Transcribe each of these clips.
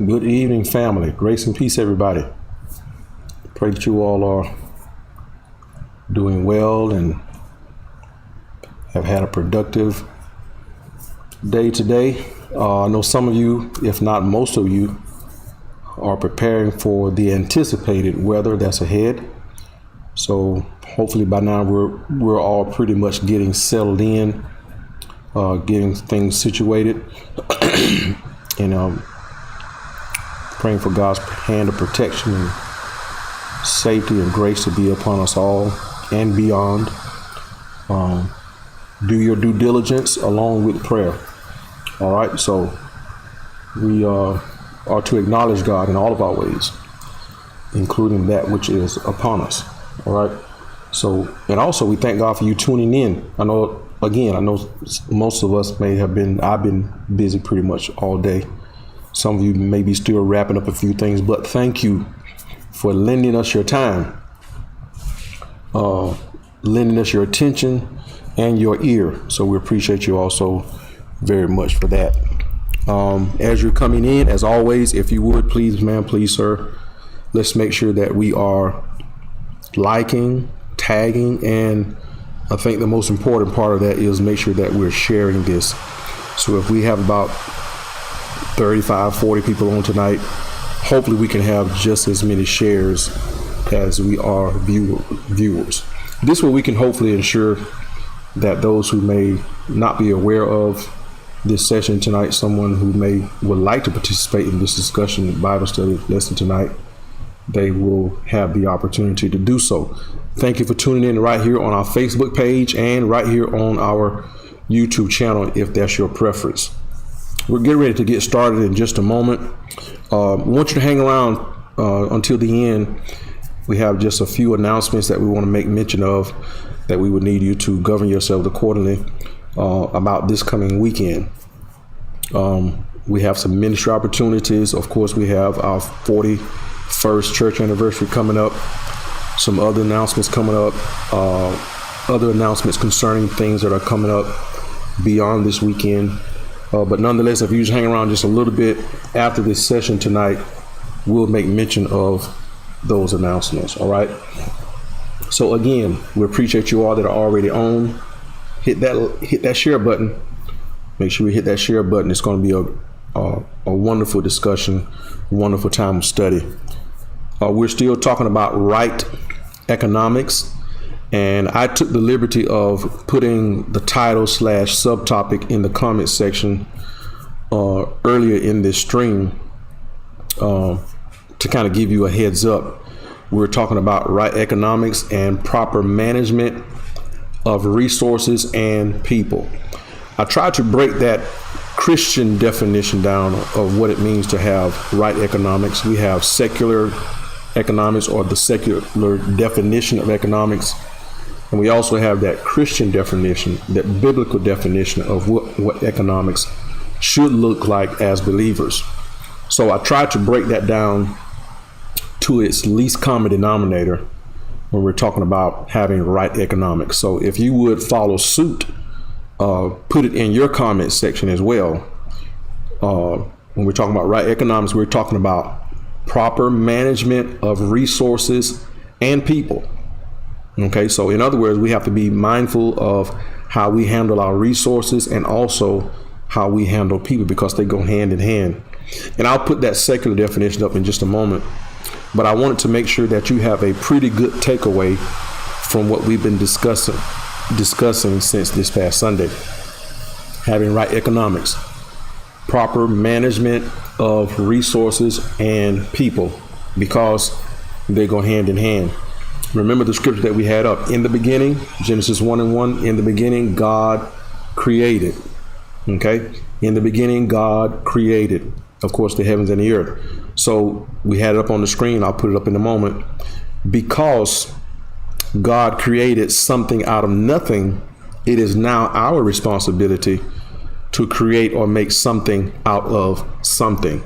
Good evening, family. Grace and peace, everybody. Pray that you all are doing well and have had a productive day today. I know some of you, if not most of you, are preparing for the anticipated weather that's ahead. So hopefully by now we're all pretty much getting settled in, getting things situated, and praying for God's hand of protection and safety and grace to be upon us all and beyond. Do your due diligence along with prayer. All right, so we are to acknowledge God in all of our ways, including that which is upon us. All right, so, and also we thank God for you tuning in. I know most of us I've been busy pretty much all day. Some of you may be still wrapping up a few things, but thank you for lending us your time, lending us your attention and your ear. So we appreciate you also very much for that. As you're coming in, as always, if you would, please, ma'am, please, sir, let's make sure that we are liking, tagging, and I think the most important part of that is make sure that we're sharing this. So if we have about 35, 40 people on tonight, hopefully we can have just as many shares as we are viewers. This way we can hopefully ensure that those who may not be aware of this session tonight, someone who would like to participate in this discussion, Bible study lesson tonight, they will have the opportunity to do so. Thank you for tuning in right here on our Facebook page and right here on our YouTube channel, if that's your preference. We're getting ready to get started in just a moment. We want you to hang around until the end. We have just a few announcements that we want to make mention of that we would need you to govern yourselves accordingly about this coming weekend. We have some ministry opportunities. Of course, we have our 41st church anniversary coming up. Some other announcements coming up. Other announcements concerning things that are coming up beyond this weekend. But nonetheless, if you just hang around just a little bit after this session tonight, we'll make mention of those announcements. All right. So again, we appreciate you all that are already on. Hit that share button. Make sure we hit that share button. It's going to be a wonderful discussion, wonderful time of study. We're still talking about right economics. And I took the liberty of putting the title / subtopic in the comment section earlier in this stream to kind of give you a heads up. We're talking about right economics and proper management of resources and people. I tried to break that Christian definition down of what it means to have right economics. We have secular economics, or the secular definition of economics. And we also have that Christian definition, that biblical definition of what economics should look like as believers. So I tried to break that down to its least common denominator when we're talking about having right economics. So if you would follow suit, put it in your comment section as well. When we're talking about right economics, we're talking about proper management of resources and people. Okay, so in other words, we have to be mindful of how we handle our resources and also how we handle people, because they go hand in hand. And I'll put that secular definition up in just a moment. But I wanted to make sure that you have a pretty good takeaway from what we've been discussing since this past Sunday. Having right economics, proper management of resources and people, because they go hand in hand. Remember the scripture that we had up in the beginning, Genesis 1:1. In the beginning, God created. Okay. In the beginning, God created, of course, the heavens and the earth. So we had it up on the screen. I'll put it up in a moment. Because God created something out of nothing, it is now our responsibility to create or make something out of something.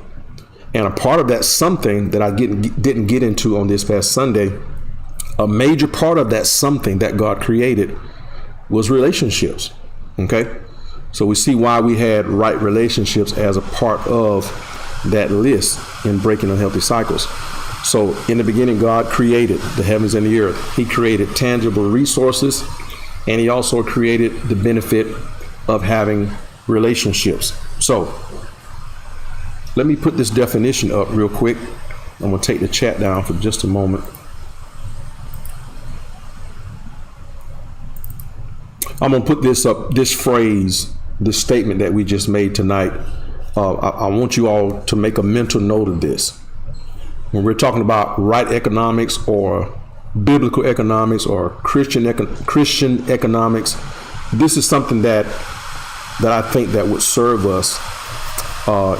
And a part of that something that I didn't get into on this past Sunday, a major part of that something that God created was relationships. Okay. So we see why we had right relationships as a part of that list in breaking unhealthy cycles. So in the beginning, God created the heavens and the earth. He created tangible resources, and he also created the benefit of having relationships. So let me put this definition up real quick. I'm going to take the chat down for just a moment. I'm going to put this up, this phrase, this statement that we just made tonight. I want you all to make a mental note of this. When we're talking about right economics or biblical economics or Christian economics, this is something that I think that would serve us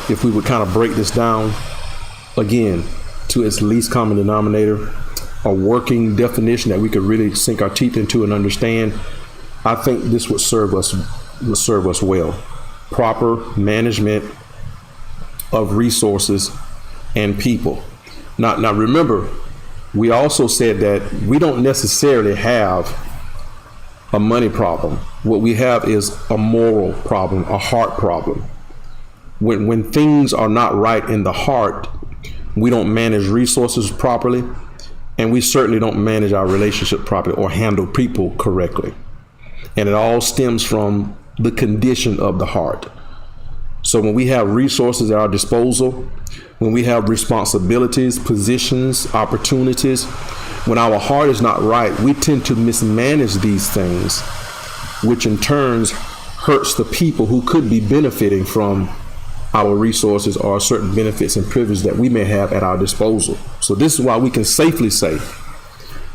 if we would kind of break this down again to its least common denominator, a working definition that we could really sink our teeth into and understand. I think this would serve us well. Proper management of resources and people. Now remember, we also said that we don't necessarily have a money problem. What we have is a moral problem, a heart problem. When things are not right in the heart, we don't manage resources properly, and we certainly don't manage our relationship properly or handle people correctly. And it all stems from the condition of the heart. So when we have resources at our disposal, when we have responsibilities, positions, opportunities, when our heart is not right, we tend to mismanage these things, which in turn hurts the people who could be benefiting from our resources or certain benefits and privileges that we may have at our disposal. So this is why we can safely say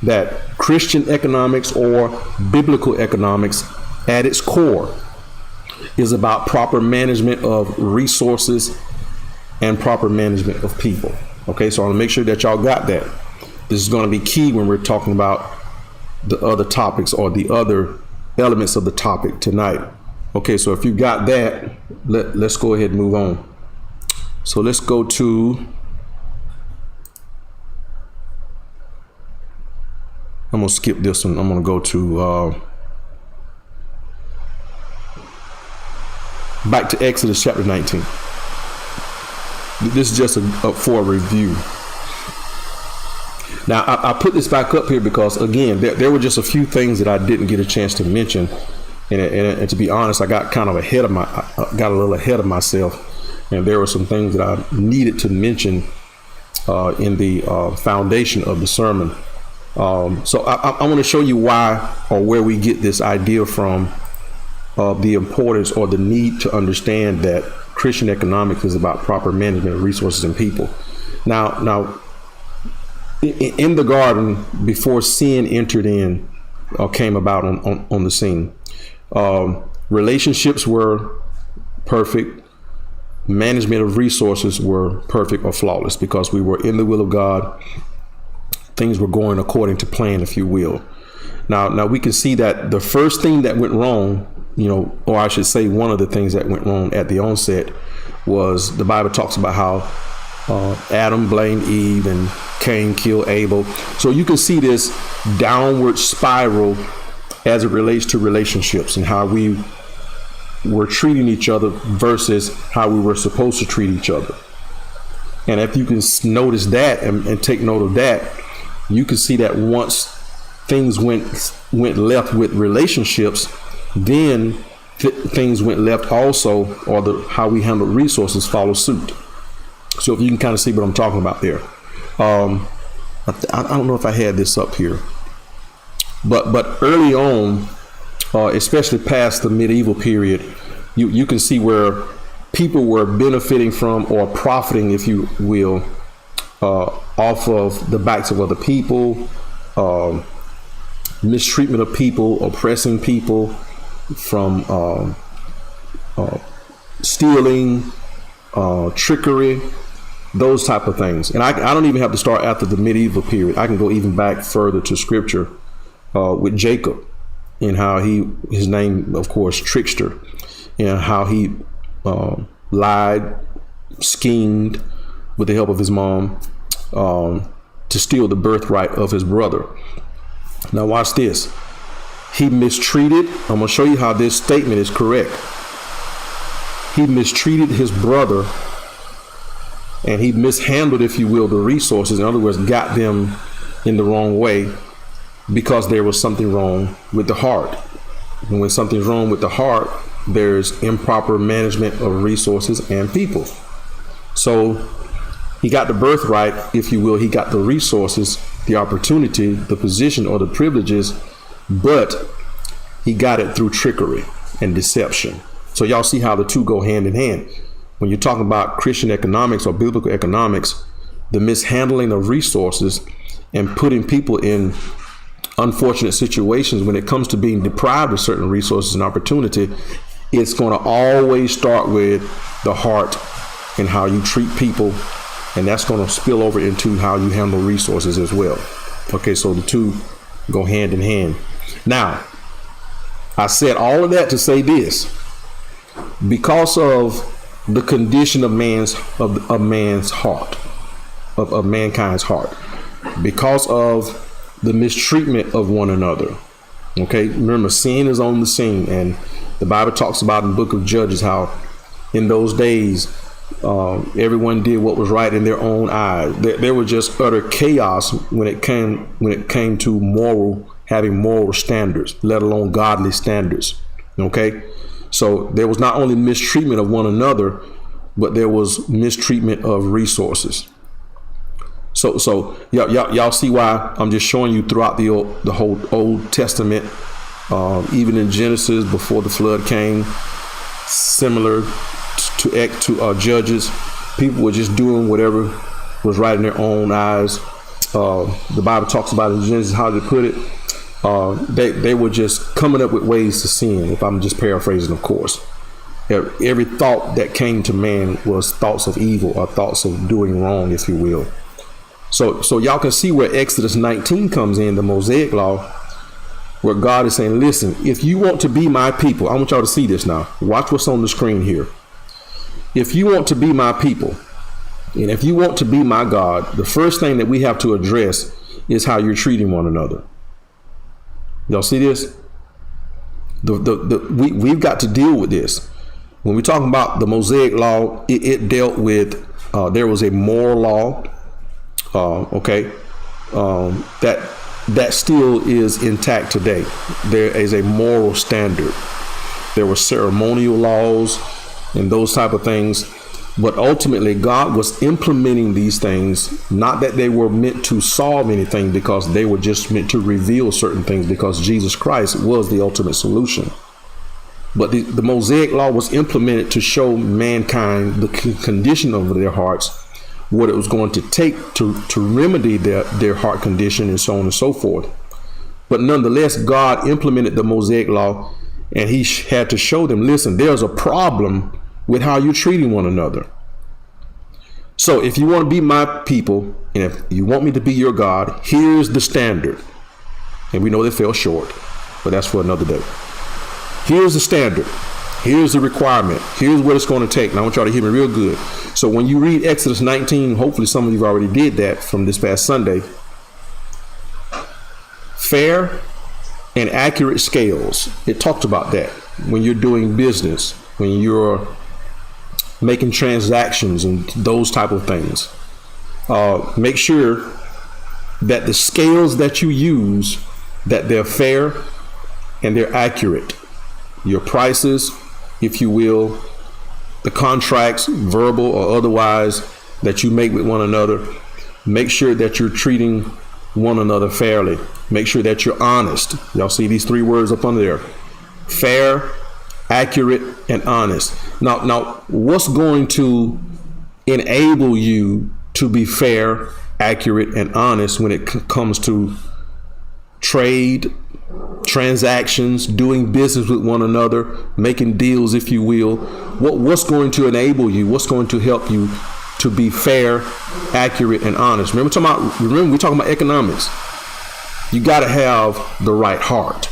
that Christian economics or biblical economics at its core is about proper management of resources and proper management of people. Okay, so I want to make sure that y'all got that. This is going to be key when we're talking about the other topics or the other elements of the topic tonight. Okay, so if you got that, let's go ahead and move on. So let's go to, I'm going to skip this one. I'm going to go to, back to Exodus chapter 19. This is just for a review. Now, I put this back up here because, again, there were just a few things that I didn't get a chance to mention. And to be honest, I got kind of got a little ahead of myself. And there were some things that I needed to mention in the foundation of the sermon. So I want to show you why or where we get this idea from, the importance or the need to understand that Christian economics is about proper management of resources and people. Now, in the garden, before sin entered in or came about on the scene, relationships were perfect. Management of resources were perfect or flawless because we were in the will of God. Things were going according to plan, if you will. Now we can see that the first thing that went wrong, or I should say one of the things that went wrong at the onset was the Bible talks about how Adam blamed Eve and Cain killed Abel. So you can see this downward spiral as it relates to relationships and how we were treating each other versus how we were supposed to treat each other. And if you can notice that and take note of that, you can see that once things went left with relationships, then things went left also, or how we handle resources follow suit. So if you can kind of see what I'm talking about there. I don't know if I had this up here, but early on, especially past the medieval period, you can see where people were benefiting from or profiting, if you will, off of the backs of other people, mistreatment of people, oppressing people, from stealing, trickery, those type of things. And I don't even have to start after the medieval period. I can go even back further to scripture with Jacob and how his name, of course, trickster, and how he lied, schemed with the help of his mom to steal the birthright of his brother. Now watch this. He mistreated, I'm going to show you how this statement is correct. He mistreated his brother and he mishandled, if you will, the resources. In other words, got them in the wrong way because there was something wrong with the heart. And when something's wrong with the heart, there's improper management of resources and people. So he got the birthright, if you will. He got the resources, the opportunity, the position, or the privileges, but he got it through trickery and deception. So y'all see how the two go hand in hand. When you're talking about Christian economics or biblical economics, the mishandling of resources and putting people in unfortunate situations when it comes to being deprived of certain resources and opportunity, it's going to always start with the heart and how you treat people, and that's going to spill over into how you handle resources as well. Okay, so the two go hand in hand. Now, I said all of that to say this: because of the condition of mankind's heart, because of the mistreatment of one another. Okay, remember, sin is on the scene, and the Bible talks about in the book of Judges how in those days everyone did what was right in their own eyes. There was just utter chaos when it came to having moral standards, let alone godly standards. Okay, so there was not only mistreatment of one another, but there was mistreatment of resources. So y'all see why I'm just showing you throughout the whole Old Testament, even in Genesis before the flood came, similar to Judges, people were just doing whatever was right in their own eyes. The Bible talks about in Genesis, how to put it, they were just coming up with ways to sin, if I'm just paraphrasing, of course. Every thought that came to man was thoughts of evil or thoughts of doing wrong, if you will. So y'all can see where Exodus 19 comes in, the Mosaic Law, where God is saying, listen, if you want to be my people, I want y'all to see this now. Watch what's on the screen here. If you want to be my people, and if you want to be my God, the first thing that we have to address is how you're treating one another. Y'all see this? We've got to deal with this. When we're talking about the Mosaic Law, it dealt with, there was a moral law, that still is intact today. There is a moral standard. There were ceremonial laws and those type of things. But ultimately, God was implementing these things, not that they were meant to solve anything, because they were just meant to reveal certain things, because Jesus Christ was the ultimate solution. But the Mosaic Law was implemented to show mankind the condition of their hearts, what it was going to take to remedy their heart condition, and so on and so forth. But nonetheless, God implemented the Mosaic Law, and he had to show them, listen, there's a problem with how you're treating one another. So if you want to be my people, and if you want me to be your God, here's the standard. And we know they fell short, but that's for another day. Here's the standard. Here's the requirement. Here's what it's going to take. And I want y'all to hear me real good. So when you read Exodus 19, hopefully some of you already did that from this past Sunday. Fair and accurate scales. It talked about that. When you're doing business, when you're making transactions and those type of things, make sure that the scales that you use, that they're fair and they're accurate. Your prices, if you will, the contracts, verbal or otherwise, that you make with one another, make sure that you're treating one another fairly. Make sure that you're honest. Y'all see these three words up under there: fair, accurate, and honest. Now, what's going to enable you to be fair, accurate, and honest when it comes to trade, transactions, doing business with one another, making deals, if you will? What's going to enable you? What's going to help you to be fair, accurate, and honest? Remember we're talking about economics. You got to have the right heart.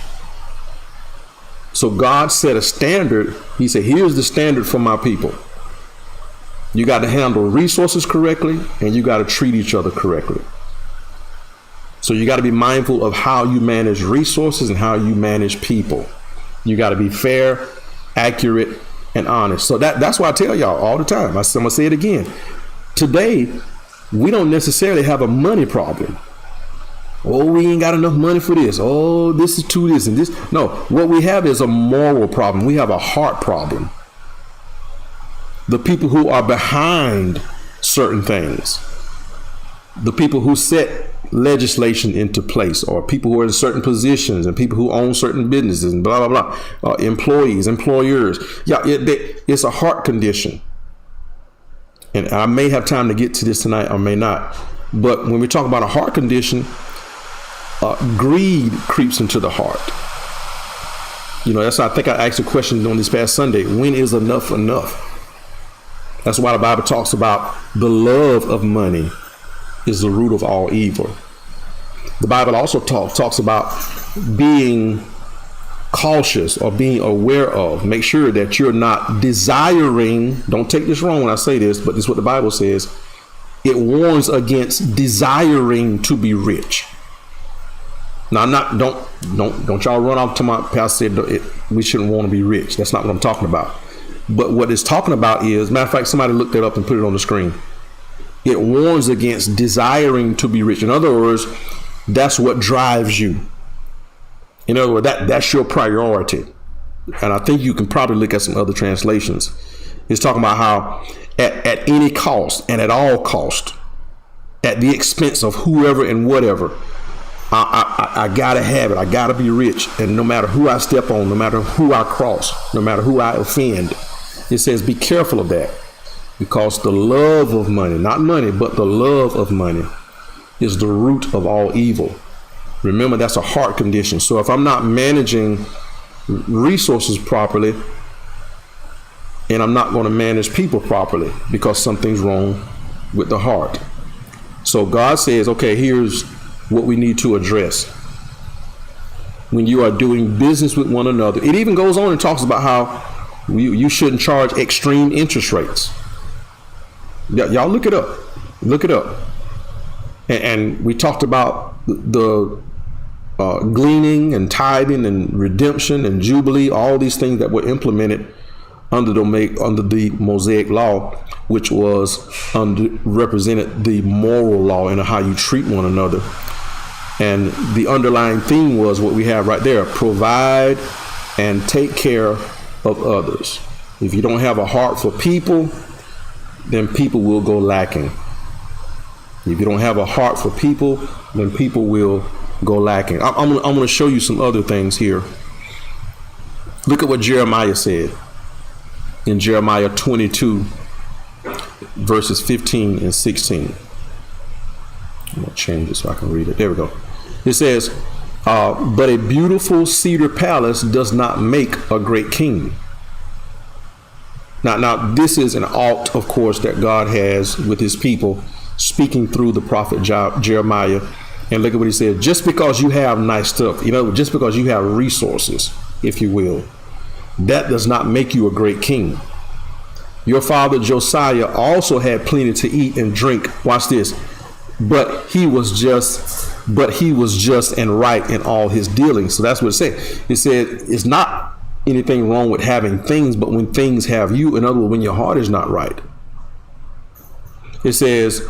So God set a standard. He said, here's the standard for my people. You got to handle resources correctly, and you got to treat each other correctly. So you got to be mindful of how you manage resources and how you manage people. You got to be fair, accurate, and honest. So that's why I tell y'all all the time. I'm going to say it again. Today, we don't necessarily have a money problem. Oh, we ain't got enough money for this. Oh, this is too this and this. No, what we have is a moral problem. We have a heart problem. The people who are behind certain things, the people who set legislation into place, or people who are in certain positions, and people who own certain businesses, and blah, blah, blah, employees, employers. Yeah, it's a heart condition. And I may have time to get to this tonight, or may not. But when we talk about a heart condition, greed creeps into the heart. You know, that's why I think I asked a question on this past Sunday. When is enough enough? That's why the Bible talks about the love of money is the root of all evil. The Bible also talks about being cautious or being aware of. Make sure that you're not desiring. Don't take this wrong when I say this, but this is what the Bible says. It warns against desiring to be rich. Now, don't y'all run off to my pastor said we shouldn't want to be rich. That's not what I'm talking about. But what it's talking about is, matter of fact, somebody looked it up and put it on the screen. It warns against desiring to be rich. In other words, that's what drives you. In other words, that's your priority. And I think you can probably look at some other translations. It's talking about how at any cost and at all cost, at the expense of whoever and whatever, I gotta have it. I gotta be rich. And no matter who I step on, no matter who I cross, no matter who I offend, it says be careful of that, because the love of money, not money, but the love of money is the root of all evil. Remember, that's a heart condition. So if I'm not managing resources properly, and I'm not going to manage people properly, because something's wrong with the heart. So God says, okay, here's what we need to address. When you are doing business with one another, it even goes on and talks about how you shouldn't charge extreme interest rates. Y'all look it up. Look it up. And we talked about the gleaning and tithing and redemption and jubilee, all these things that were implemented under the Mosaic law, which represented the moral law and how you treat one another. And the underlying theme was what we have right there: provide and take care of others. If you don't have a heart for people, then people will go lacking. If you don't have a heart for people, then people will go lacking. I'm going to show you some other things here. Look at what Jeremiah said in Jeremiah 22, verses 15 and 16. I'm going to change it so I can read it. There we go. It says, but a beautiful cedar palace does not make a great king. Now, this is an alt, of course, that God has with his people, speaking through the prophet Jeremiah. And look at what he said. Just because you have nice stuff, just because you have resources, if you will, that does not make you a great king. Your father Josiah also had plenty to eat and drink. Watch this. But he was just and right in all his dealings. So that's what it said. It said it's not anything wrong with having things, but when things have you, in other words, when your heart is not right. It says,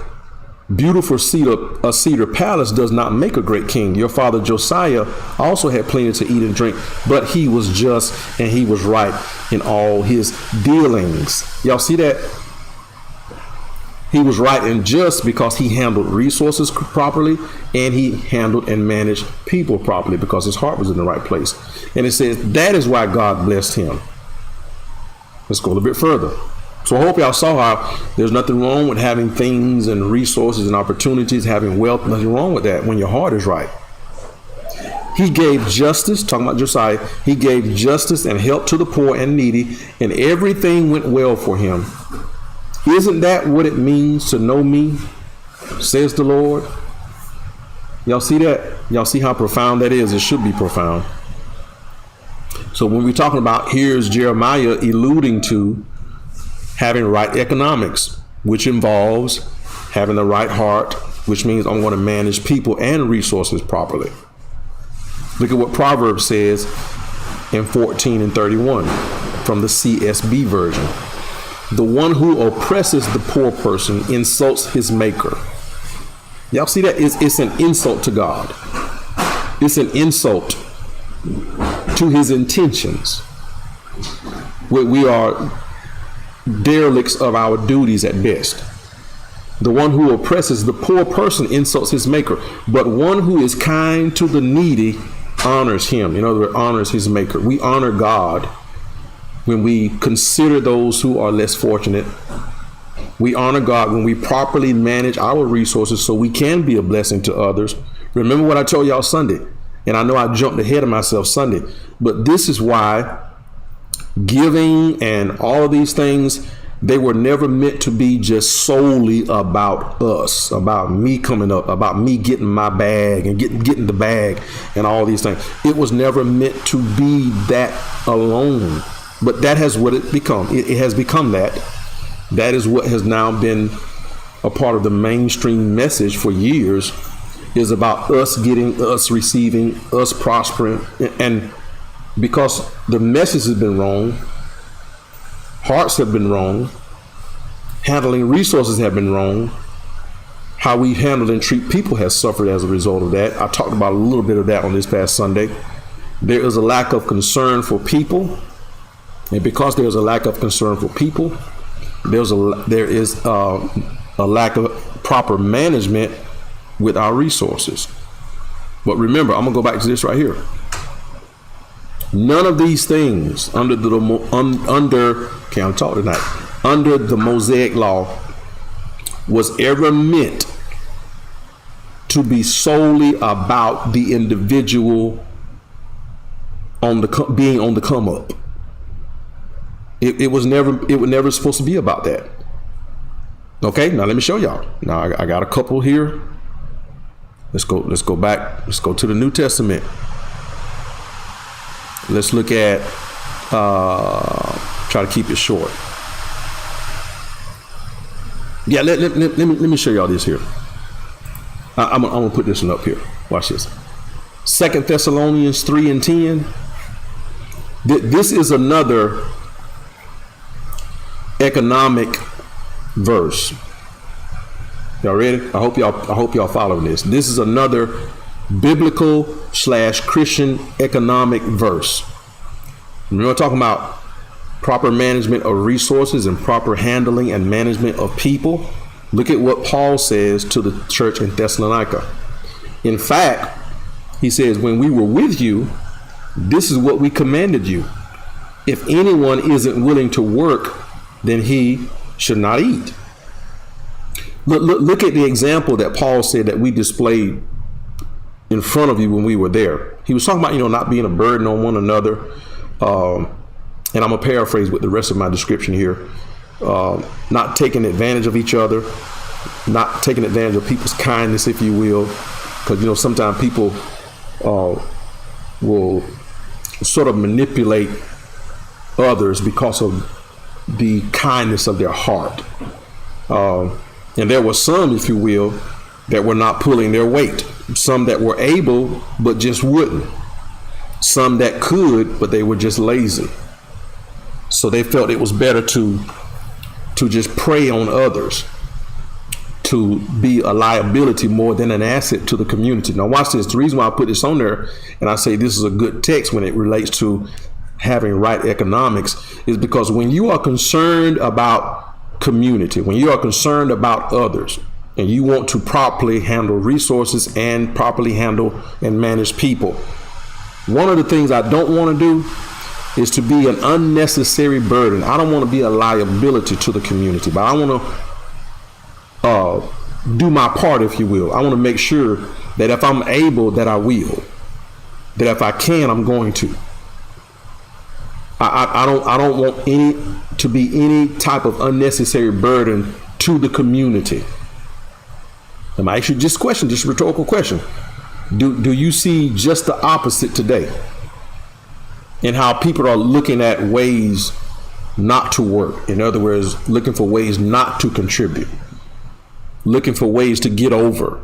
beautiful cedar palace does not make a great king. Your father Josiah also had plenty to eat and drink, but he was just and he was right in all his dealings. Y'all see that? He was right and just because he handled resources properly, and he handled and managed people properly because his heart was in the right place. And it says that is why God blessed him. Let's go a little bit further. So I hope y'all saw how there's nothing wrong with having things and resources and opportunities, having wealth. Nothing wrong with that when your heart is right. He gave justice, talking about Josiah, he gave justice and help to the poor and needy, and everything went well for him. Isn't that what it means to know me, says the Lord? Y'all see that? Y'all see how profound that is? It should be profound. So when we're talking about, here's Jeremiah alluding to having right economics, which involves having the right heart, which means I'm going to manage people and resources properly. Look at what Proverbs says in 14 and 31 from the CSB version. The one who oppresses the poor person insults his maker. Y'all see that? It's an insult to God. It's an insult to his intentions. We are derelicts of our duties at best. The one who oppresses the poor person insults his maker, but one who is kind to the needy honors him. In other words, honors his maker. We honor God when we consider those who are less fortunate. We honor God when we properly manage our resources so we can be a blessing to others. Remember what I told y'all Sunday, and I know I jumped ahead of myself Sunday, but this is why giving and all of these things, they were never meant to be just solely about us, about me coming up, about me getting my bag and getting the bag and all these things. It was never meant to be that alone, but that has what it become. It has become that. That is what has now been a part of the mainstream message for years, is about us getting, us receiving, us prospering. And because the message has been wrong, hearts have been wrong, handling resources have been wrong, how we handle and treat people has suffered as a result of that. I talked about a little bit of that on this past Sunday. There is a lack of concern for people, and because there's a lack of concern for people, there is a lack of proper management with our resources. But remember, I'm gonna go back to this right here. None of these things under the Mosaic law was ever meant to be solely about the individual being on the come up. It was never supposed to be about that. Okay, now let me show y'all. Now I got a couple here. Let's go back. Let's go to the New Testament. Let's look at, try to keep it short. Yeah, let me show y'all this here. I'm gonna put this one up here. Watch this. 2 Thessalonians 3:10. This is another economic verse. Y'all ready? I hope y'all following this. This is another biblical / Christian economic verse. Remember, we're talking about proper management of resources and proper handling and management of people. Look at what Paul says to the church in Thessalonica. In fact, he says, when we were with you, this is what we commanded you. If anyone isn't willing to work, then he should not eat. Look at the example that Paul said that we displayed in front of you when we were there. He was talking about, not being a burden on one another. And I'm gonna paraphrase with the rest of my description here. Not taking advantage of each other, not taking advantage of people's kindness, if you will. Because, sometimes people will sort of manipulate others because of the kindness of their heart. And there were some, if you will, that were not pulling their weight. Some that were able, but just wouldn't. Some that could, but they were just lazy. So they felt it was better to just prey on others, to be a liability more than an asset to the community. Now watch this. The reason why I put this on there, and I say this is a good text when it relates to having right economics, is because when you are concerned about community, when you are concerned about others, and you want to properly handle resources and properly handle and manage people, one of the things I don't want to do is to be an unnecessary burden. I don't want to be a liability to the community, but I want to do my part, if you will. I want to make sure that if I'm able, that I will. That if I can, I'm going to. I don't want to be any type of unnecessary burden to the community. Let me ask you just a question, just a rhetorical question. Do you see just the opposite today in how people are looking at ways not to work? In other words, looking for ways not to contribute, looking for ways to get over,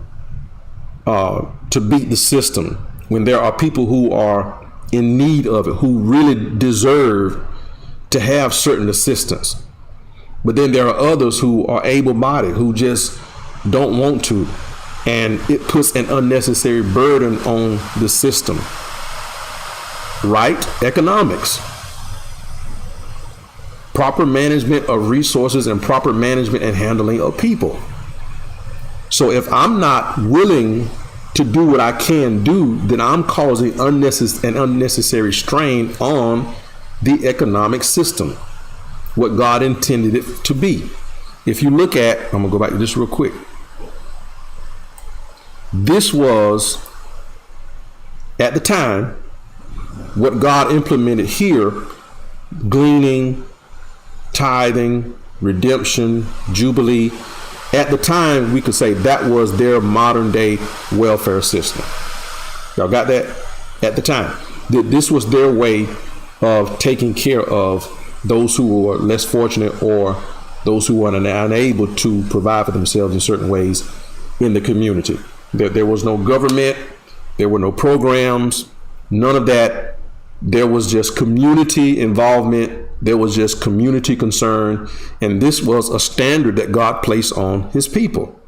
to beat the system, when there are people who are in need of it, who really deserve to have certain assistance. But then there are others who are able-bodied, who just don't want to. And it puts an unnecessary burden on the system. Right economics. Proper management of resources and proper management and handling of people. So if I'm not willing to do what I can do, then I'm causing an unnecessary strain on the economic system, what God intended it to be. If you look at, I'm gonna go back to this real quick. This was, at the time, what God implemented here: gleaning, tithing, redemption, jubilee. At the time, we could say that was their modern day welfare system. Y'all got that? At the time, this was their way of taking care of those who were less fortunate or those who were unable to provide for themselves in certain ways in the community. There was no government, there were no programs, none of that. There was just community involvement. There was just community concern. And this was a standard that God placed on his people.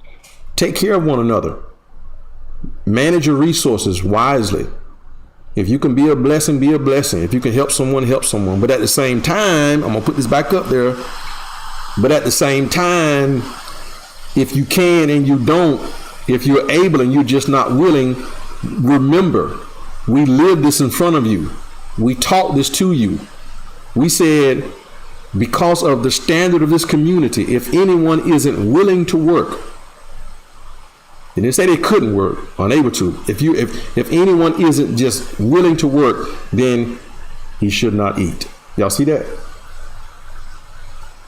Take care of one another. Manage your resources wisely. If you can be a blessing, be a blessing. If you can help someone, help someone. But at the same time, I'm going to put this back up there. But at the same time, if you can and you don't, if you're able and you're just not willing, remember, we lived this in front of you. We taught this to you. We said, because of the standard of this community, if anyone isn't willing to work, they didn't say they couldn't work, unable to. If anyone isn't just willing to work, then he should not eat. Y'all see that?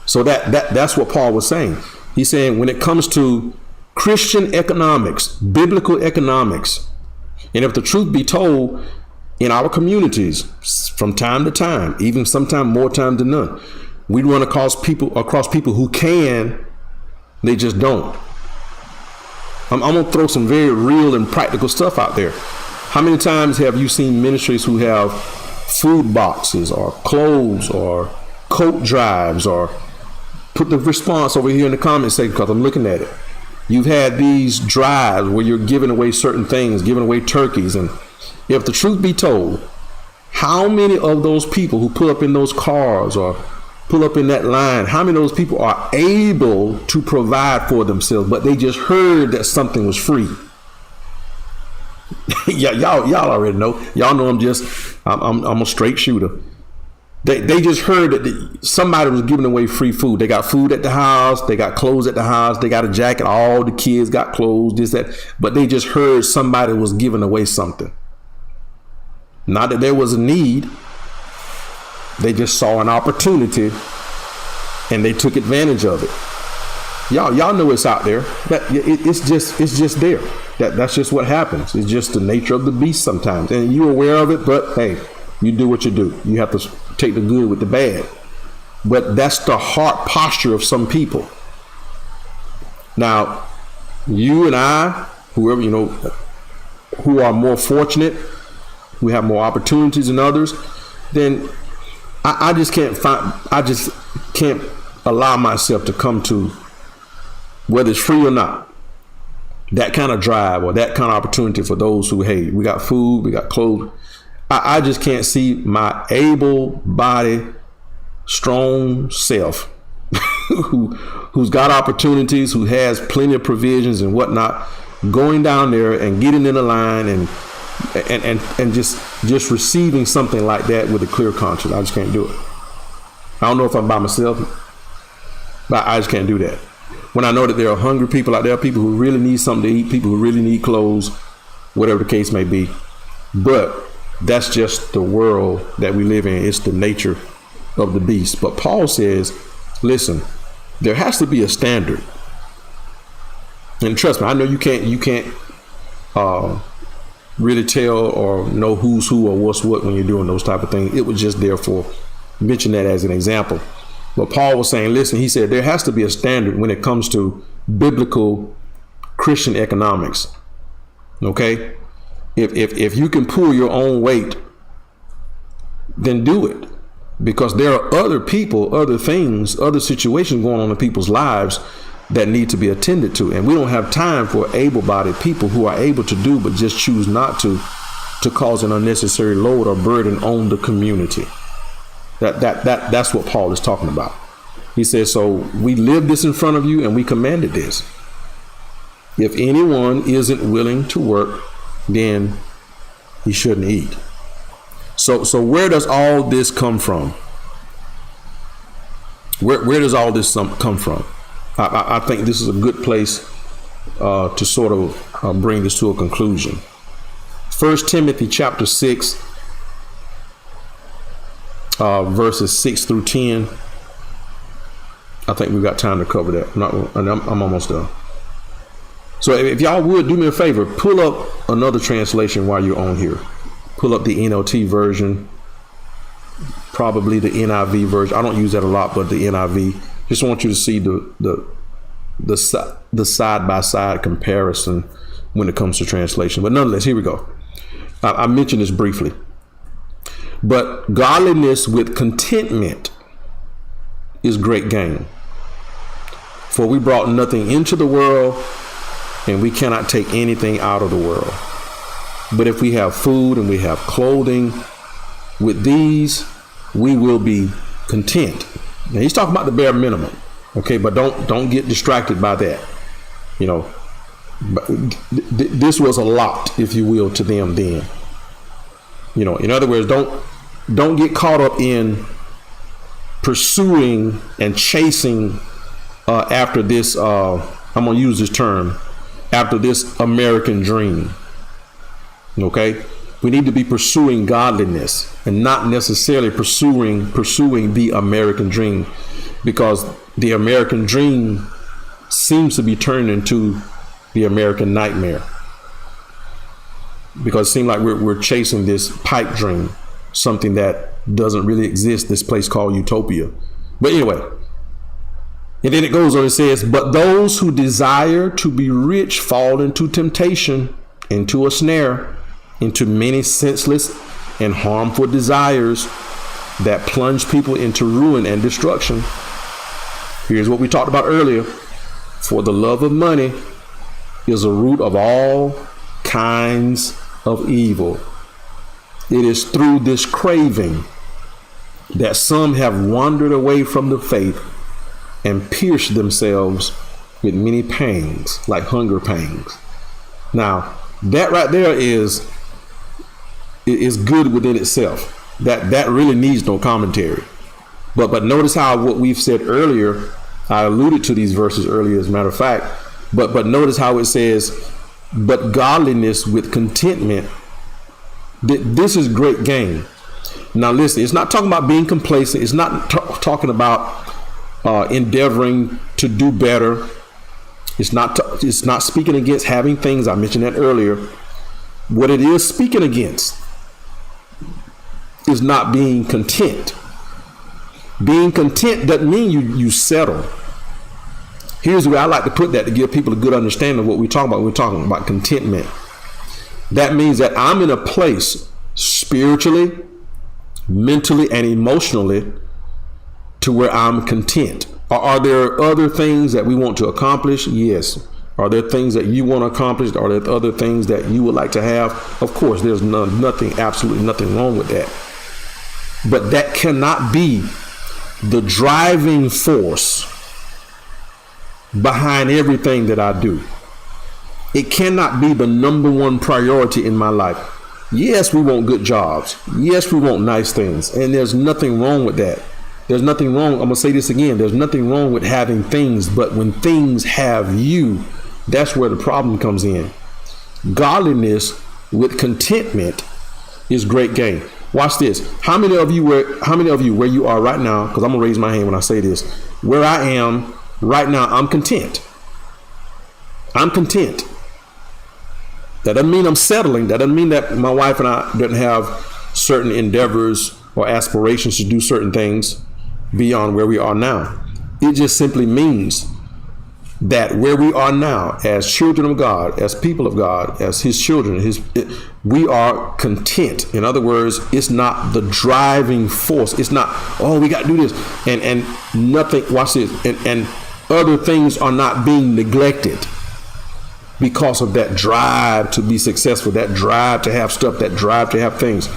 So that's what Paul was saying. He's saying when it comes to Christian economics, biblical economics, and if the truth be told, in our communities, from time to time, even sometimes more time than none, we run across people who can, they just don't. I'm going to throw some very real and practical stuff out there. How many times have you seen ministries who have food boxes or clothes or coat drives, or put the response over here in the comments section because I'm looking at it. You've had these drives where you're giving away certain things, giving away turkeys. And if the truth be told, how many of those people who pull up in those cars or pull up in that line, how many of those people are able to provide for themselves, but they just heard that something was free? y'all already know. Y'all know I'm a straight shooter. They just heard that somebody was giving away free food. They got food at the house. They got clothes at the house. They got a jacket. All the kids got clothes, this, that. But they just heard somebody was giving away something. Not that there was a need. They just saw an opportunity and they took advantage of it. Y'all know it's out there. It's just there. That's just what happens. It's just the nature of the beast sometimes. And you're aware of it, but hey, you do what you do. You have to take the good with the bad. But that's the heart posture of some people. Now, you and I, whoever, who are more fortunate, who have more opportunities than others, then I just can't allow myself to come to, whether it's free or not, that kind of drive or that kind of opportunity for those who, hey, we got food, we got clothes. I just can't see my able-bodied, strong self who's got opportunities, who has plenty of provisions and whatnot, going down there and getting in a line and just receiving something like that with a clear conscience. I just can't do it. I don't know if I'm by myself, but I just can't do that. When I know that there are hungry people out there, people who really need something to eat, people who really need clothes, whatever the case may be. But that's just the world that we live in. It's the nature of the beast. But Paul says, listen, there has to be a standard. And trust me, I know you can't really tell or know who's who or what's what when you're doing those type of things. It was just therefore mention that as an example. But Paul was saying, listen, he said there has to be a standard when it comes to biblical Christian economics. Okay? If you can pull your own weight, then do it. because there are other people, other things, other situations going on in people's lives that need to be attended to. And we don't have time for able-bodied people who are able to do, but just choose not to cause an unnecessary load or burden on the community. That's what Paul is talking about. He says, so we live this in front of you and we commanded this. If anyone isn't willing to work, then he shouldn't eat. So where does all this come from? Where does all this come from? I think this is a good place to sort of bring this to a conclusion. 1 Timothy chapter 6, verses 6 through 10. I think we've got time to cover that. I'm almost done. So if y'all would do me a favor, pull up another translation while you're on here. Pull up the NLT version, probably the NIV version. I don't use that a lot, but the NIV. Just want you to see the side-by-side comparison when it comes to translation. But nonetheless, here we go. I mentioned this briefly. But godliness with contentment is great gain. For we brought nothing into the world, and we cannot take anything out of the world. But if we have food and we have clothing, with these we will be content. Now he's talking about the bare minimum, okay? But don't get distracted by that. You know, this was a lot, if you will, to them then. You know, in other words, don't get caught up in pursuing and chasing after this. I'm gonna use this term, after this American dream. Okay, we need to be pursuing godliness and not necessarily pursuing the American dream, because the American dream seems to be turned into the American nightmare, because it seems like we're chasing this pipe dream, something that doesn't really exist, this place called utopia. But anyway, and then it goes on, it says, but those who desire to be rich fall into temptation, into a snare, into many senseless and harmful desires that plunge people into ruin and destruction. Here's what we talked about earlier. For the love of money is a root of all kinds of evil. It is through this craving that some have wandered away from the faith and pierced themselves with many pangs, like hunger pangs. Now, that right there is good within itself. That really needs no commentary. But notice how what we've said earlier, I alluded to these verses earlier, as a matter of fact, but notice how it says, but godliness with contentment, this is great gain. Now listen, it's not talking about being complacent. It's not talking about endeavoring to do better. It's not speaking against having things. I mentioned that earlier. What it is speaking against is not being content. Being content doesn't mean you settle. Here's the way I like to put that to give people a good understanding of what we're talking about. We're talking about contentment. That means that I'm in a place spiritually, mentally, and emotionally to where I'm content. Are there other things that we want to accomplish? Yes. Are there things that you want to accomplish? Are there other things that you would like to have? Of course, there's absolutely nothing wrong with that. But that cannot be the driving force behind everything that I do. It cannot be the number one priority in my life. Yes, we want good jobs. Yes, we want nice things. And there's nothing wrong with that. There's nothing wrong. I'm going to say this again. There's nothing wrong with having things. But when things have you, that's where the problem comes in. Godliness with contentment is great gain. Watch this. How many of you where you are right now, because I'm going to raise my hand when I say this, where I am right now, I'm content. I'm content. That doesn't mean I'm settling. That doesn't mean that my wife and I don't have certain endeavors or aspirations to do certain things beyond where we are now. It just simply means that where we are now as children of God, as people of God, as his children, we are content. In other words, it's not the driving force. It's not, oh, we got to do this. And nothing, watch this, and other things are not being neglected because of that drive to be successful, that drive to have stuff, that drive to have things.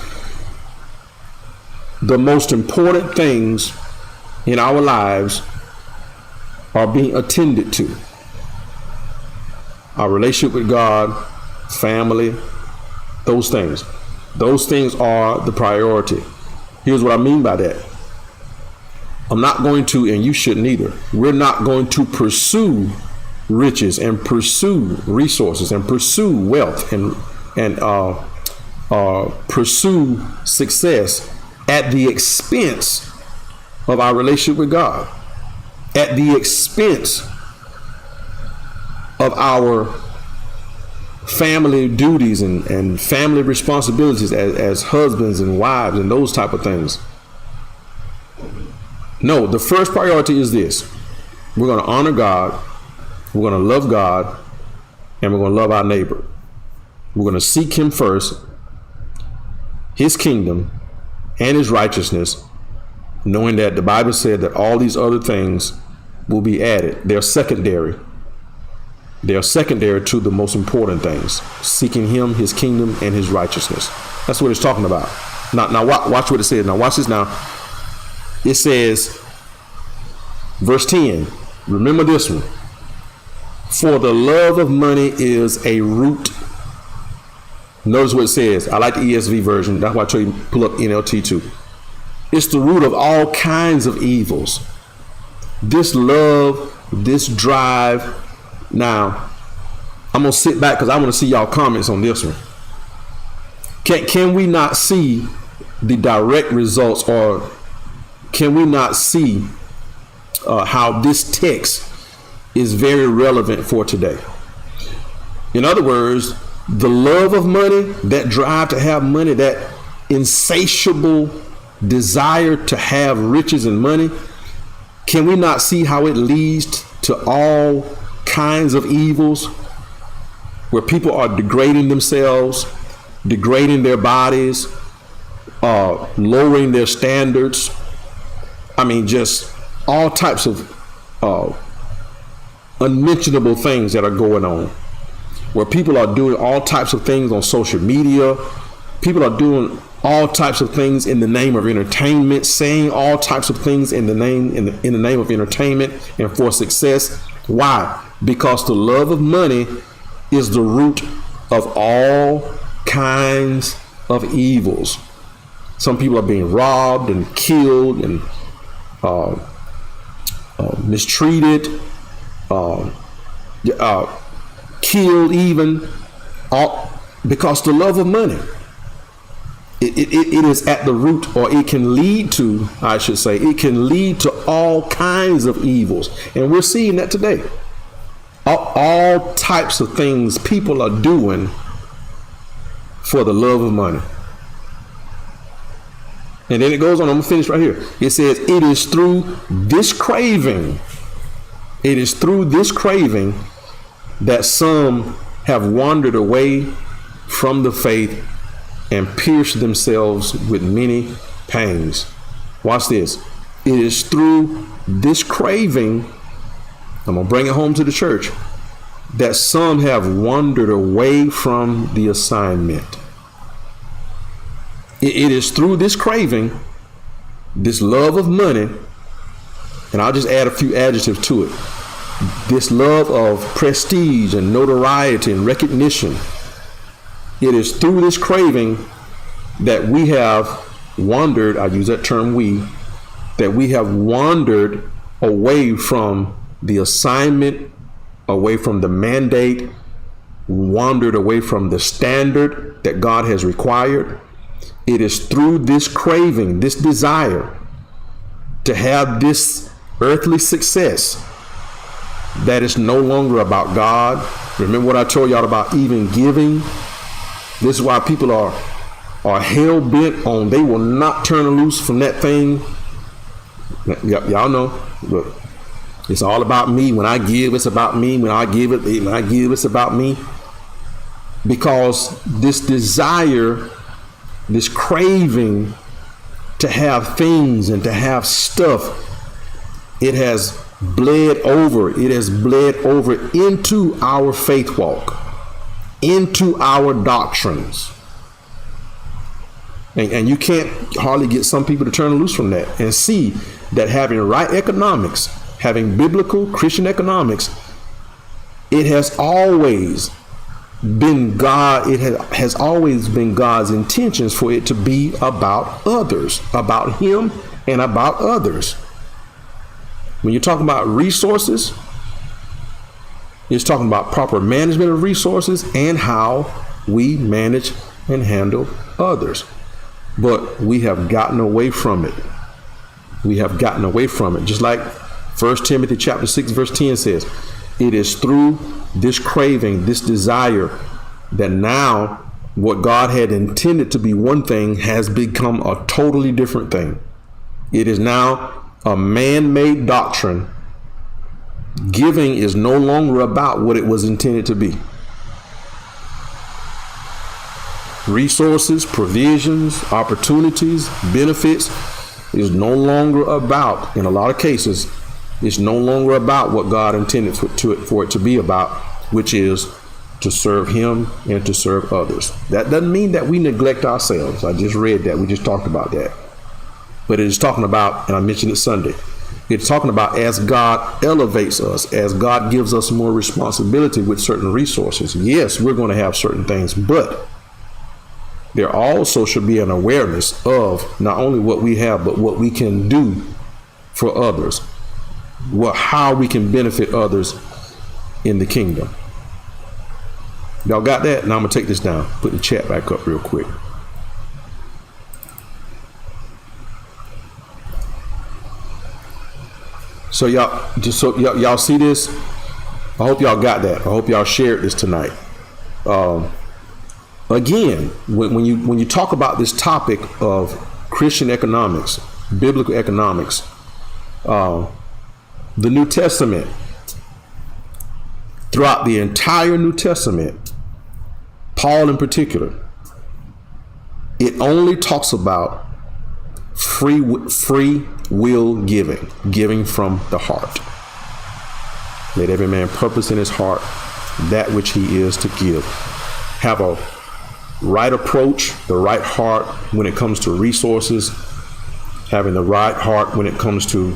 The most important things in our lives are being attended to. Our relationship with God, family, those things. Those things are the priority. Here's what I mean by that. I'm not going to, and you shouldn't either, we're not going to pursue riches and pursue resources and pursue wealth and pursue success at the expense of our relationship with God, at the expense of our family duties and family responsibilities as husbands and wives and those type of things. No, the first priority is this. We're going to honor God, we're going to love God, and we're going to love our neighbor. We're going to seek him first, his kingdom and his righteousness, knowing that the Bible said that all these other things will be added. They're secondary. They're secondary to the most important things, seeking him, his kingdom, and his righteousness. That's what it's talking about. Now watch what it says. Now watch this now. It says, verse 10, remember this one. For the love of money is a root. Notice what it says. I like the ESV version. That's why I tell you pull up NLT too. It's the root of all kinds of evils. This love, this drive. Now, I'm going to sit back because I want to see y'all comments on this one. Can we not see the direct results, or can we not see how this text is very relevant for today? In other words, the love of money, that drive to have money, that insatiable desire to have riches and money, can we not see how it leads to all kinds of evils where people are degrading themselves, degrading their bodies, lowering their standards? I mean, just all types of unmentionable things that are going on, where people are doing all types of things on social media. People are doing all types of things in the name of entertainment, saying all types of things in the name of entertainment and for success. Why? Because the love of money is the root of all kinds of evils. Some people are being robbed and killed and mistreated, killed even, because the love of money. It is at the root, or it can lead to, I should say, it can lead to all kinds of evils. And we're seeing that today. All types of things people are doing for the love of money. And then it goes on, I'm going to finish right here. It says, it is through this craving that some have wandered away from the faith and pierced themselves with many pangs. Watch this. It is through this craving, I'm going to bring it home to the church, that some have wandered away from the assignment. It is through this craving, this love of money, and I'll just add a few adjectives to it. This love of prestige and notoriety and recognition. It is through this craving that we have wandered, I use that term that we have wandered away from the assignment, away from the mandate, wandered away from the standard that God has required. It is through this craving, this desire to have this earthly success, that is no longer about God. Remember what I told y'all about even giving? This is why people are hell bent on, they will not turn loose from that thing. Y'all know, look, It's all about me. When I give, it's about me. When I give, it's about me. Because this desire, this craving to have things and to have stuff, it has bled over. It has bled over into our faith walk, into our doctrines. And you can't hardly get some people to turn loose from that and see that having right economics, having biblical Christian economics, it has always been has always been God's intentions for it to be about others, about Him and about others. When you're talking about resources, it's talking about proper management of resources and how we manage and handle others. But we have gotten away from it. We have gotten away from it. Just like 1 Timothy chapter 6, verse 10 says, it is through this craving, this desire, that now what God had intended to be one thing has become a totally different thing. It is now a man-made doctrine. Giving is no longer about what it was intended to be. Resources, provisions, opportunities, benefits is no longer about, in a lot of cases, it's no longer about what God intended for it to be about, which is to serve Him and to serve others. That doesn't mean that we neglect ourselves. I just read that. We just talked about that. But it is talking about, and I mentioned it Sunday, it's talking about as God elevates us, as God gives us more responsibility with certain resources. Yes, we're going to have certain things, but there also should be an awareness of not only what we have, but what we can do for others, how we can benefit others in the kingdom. Y'all got that? Now I'm going to take this down, put the chat back up real quick. So y'all see this? I hope y'all got that. I hope y'all shared this tonight. Again, when you talk about this topic of Christian economics, biblical economics, the New Testament, throughout the entire New Testament, Paul in particular, it only talks about free will giving from the heart. Let every man purpose in his heart that which he is to give. Have a right approach, the right heart when it comes to resources, having the right heart when it comes to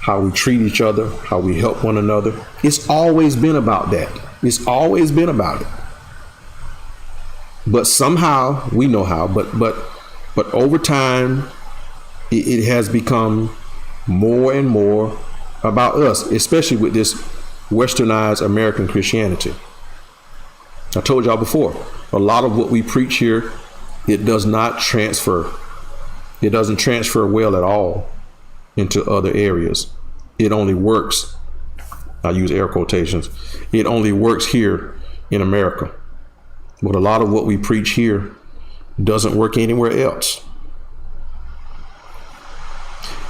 how we treat each other, how we help one another. It's always been about that. It's always been about it. But somehow, we know how, but over time, it has become more and more about us, especially with this westernized American Christianity. I told y'all before, a lot of what we preach here, it does not transfer. It doesn't transfer well at all into other areas. It only works, I use air quotations, it only works here in America. But a lot of what we preach here doesn't work anywhere else.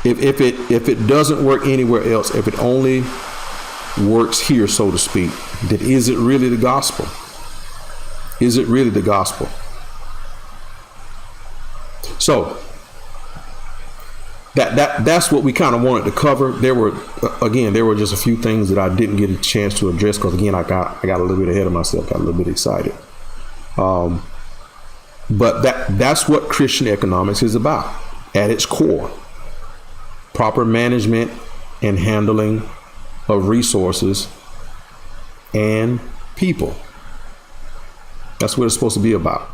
If it doesn't work anywhere else, if it only works here, so to speak, then is it really the gospel? Is it really the gospel? So that's what we kind of wanted to cover. There were just a few things that I didn't get a chance to address because again, I got a little bit ahead of myself, got a little bit excited. But that's what Christian economics is about at its core. Proper management and handling of resources and people. That's what it's supposed to be about.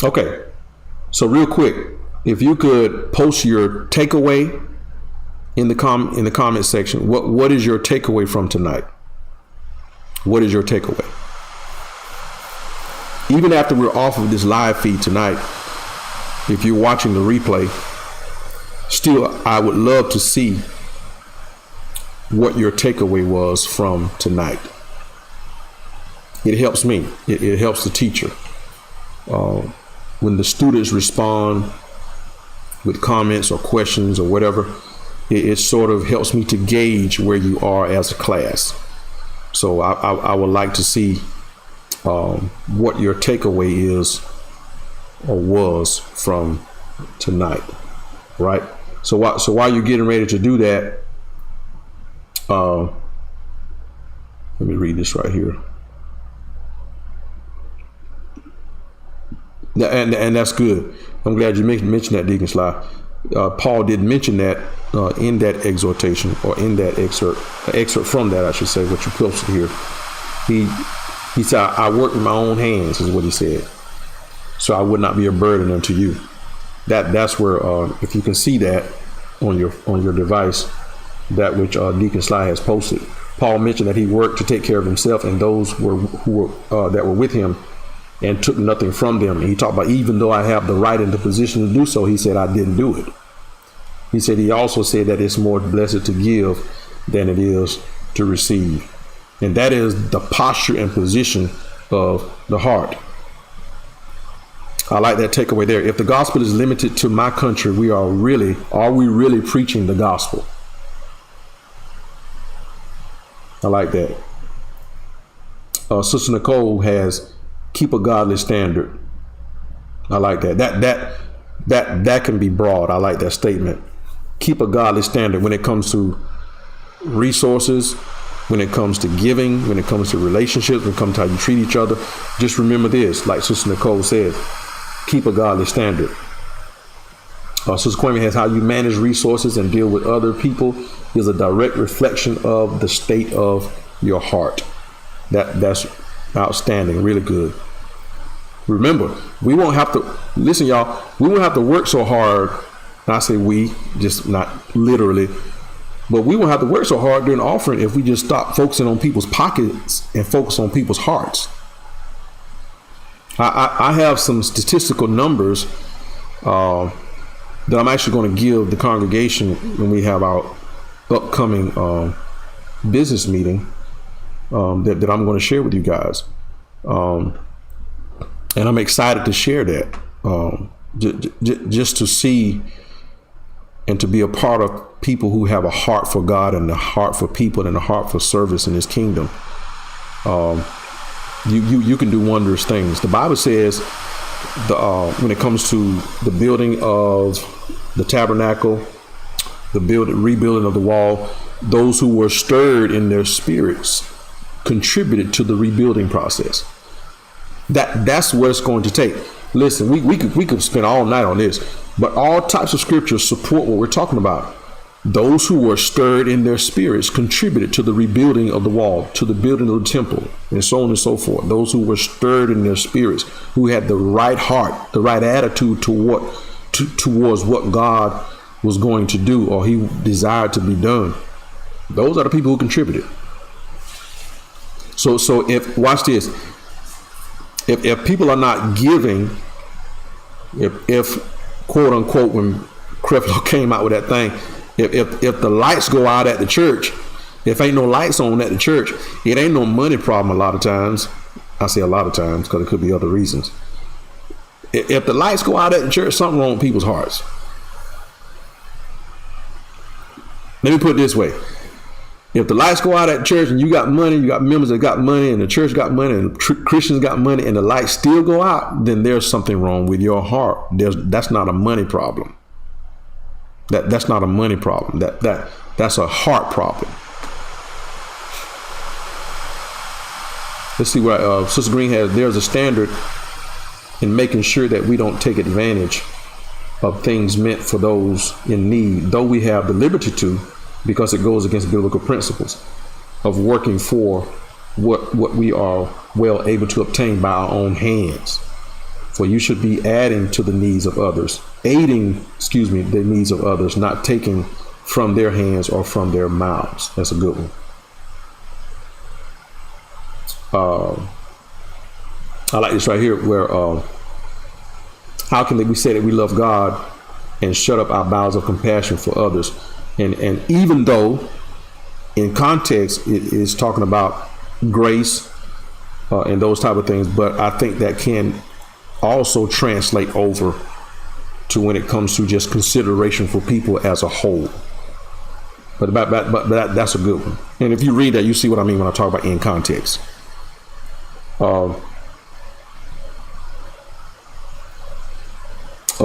Okay, so real quick, if you could post your takeaway in the comment section. What is your takeaway from tonight? What is your takeaway? Even after we're off of this live feed tonight, if you're watching the replay, still, I would love to see what your takeaway was from tonight. It helps me. It helps the teacher. When the students respond with comments or questions or whatever, it sort of helps me to gauge where you are as a class. So I would like to see what your takeaway is or was from tonight, right? So while you're getting ready to do that, let me read this right here. And that's good. I'm glad you mentioned that, Deacon Sly. Paul did mention that in that exhortation, or in that excerpt from that, I should say, what you posted here. He said, I work with my own hands, is what he said, so I would not be a burden unto you. That's where, if you can see that on your device, that which Deacon Sly has posted. Paul mentioned that he worked to take care of himself and those who were that were with him, and took nothing from them. And he talked about, even though I have the right and the position to do so, he said, I didn't do it. He said, he also said that it's more blessed to give than it is to receive. And that is the posture and position of the heart. I like that takeaway there. If the gospel is limited to my country, are we really preaching the gospel? I like that. Sister Nicole has keep a godly standard. I like that. That can be broad. I like that statement. Keep a godly standard when it comes to resources, when it comes to giving, when it comes to relationships, when it comes to how you treat each other. Just remember this, like Sister Nicole said, keep a godly standard. Sister Kwame has how you manage resources and deal with other people is a direct reflection of the state of your heart. That's outstanding, really good. Remember, we won't have to, listen y'all, we won't have to work so hard. I say we, just not literally, but we won't have to work so hard during offering if we just stop focusing on people's pockets and focus on people's hearts. I have some statistical numbers that I'm actually going to give the congregation when we have our upcoming business meeting that I'm going to share with you guys. And I'm excited to share that, just to see and to be a part of people who have a heart for God and a heart for people and a heart for service in His kingdom. You can do wondrous things. The Bible says when it comes to the building of the tabernacle, the rebuilding of the wall, those who were stirred in their spirits contributed to the rebuilding process. That's what it's going to take. Listen, we could spend all night on this, but all types of scriptures support what we're talking about. Those who were stirred in their spirits contributed to the rebuilding of the wall, to the building of the temple, and so on and so forth. Those who were stirred in their spirits, who had the right heart, the right attitude towards what God was going to do, or He desired to be done. Those are the people who contributed. So if, watch this, if people are not giving, if quote unquote, when Creflo came out with that thing, if the lights go out at the church, if ain't no lights on at the church, it ain't no money problem a lot of times. I say a lot of times because it could be other reasons. If the lights go out at the church, something wrong with people's hearts. Let me put it this way. If the lights go out at church and you got money, you got members that got money, and the church got money, and Christians got money, and the lights still go out, then there's something wrong with your heart. That's not a money problem. That's not a money problem. That's a heart problem. Let's see what Sister Green has. There's a standard in making sure that we don't take advantage of things meant for those in need, though we have the liberty to, because it goes against biblical principles of working for what we are well able to obtain by our own hands. For you should be adding to the needs of others, aiding, the needs of others, not taking from their hands or from their mouths. That's a good one. I like this right here, where how can we say that we love God and shut up our bowels of compassion for others? And even though in context it is talking about grace and those type of things, but I think that can also translate over to when it comes to just consideration for people as a whole. that's a good one. And if you read that, you see what I mean when I talk about in context.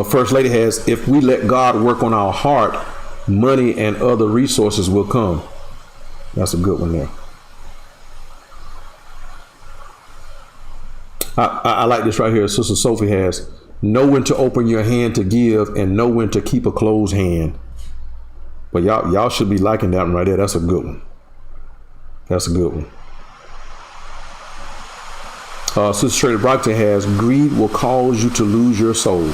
First Lady has, if we let God work on our heart, money and other resources will come. That's a good one there. I like this right here. Sister Sophie has, know when to open your hand to give and know when to keep a closed hand. But y'all should be liking that one right there. That's a good one. That's a good one. Sister Trader Brockton has, greed will cause you to lose your soul.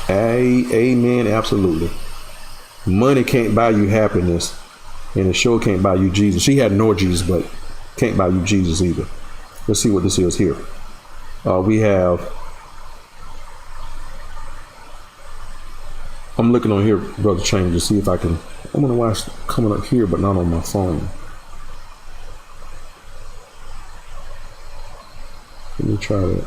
Amen. Absolutely. Money can't buy you happiness, and it sure can't buy you Jesus. She had no Jesus, but can't buy you Jesus either. Let's see what this is here. We have, I'm looking on here, Brother Chambers, to see if I can, I wonder why it's coming up here, but not on my phone. Let me try that.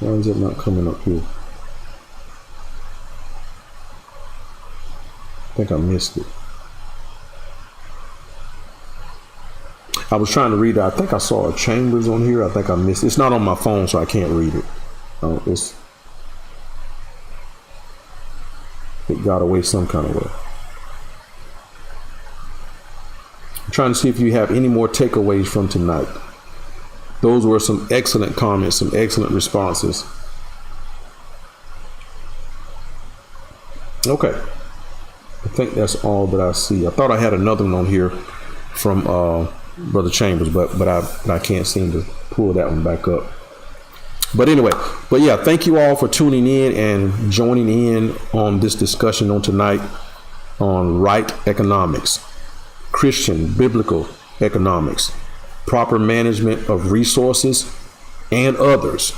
Why is it not coming up here? I think I missed it. I was trying to read it. I think I saw a Chambers on here. I think I missed it. It's not on my phone, so I can't read it. It got away some kind of way. I'm trying to see if you have any more takeaways from tonight. Those were some excellent comments, some excellent responses. Okay. I think that's all that I see. I thought I had another one on here from Brother Chambers, but I can't seem to pull that one back up. But anyway, yeah, thank you all for tuning in and joining in on this discussion on tonight on right economics, Christian biblical economics, proper management of resources and others.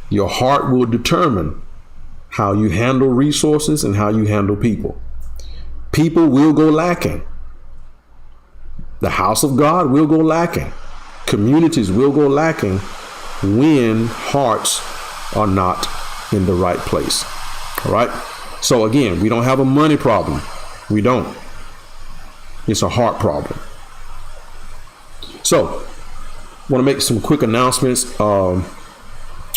Your heart will determine how you handle resources and how you handle people. People will go lacking. The house of God will go lacking. Communities will go lacking when hearts are not in the right place. All right. So again, we don't have a money problem. We don't. It's a heart problem. So I want to make some quick announcements.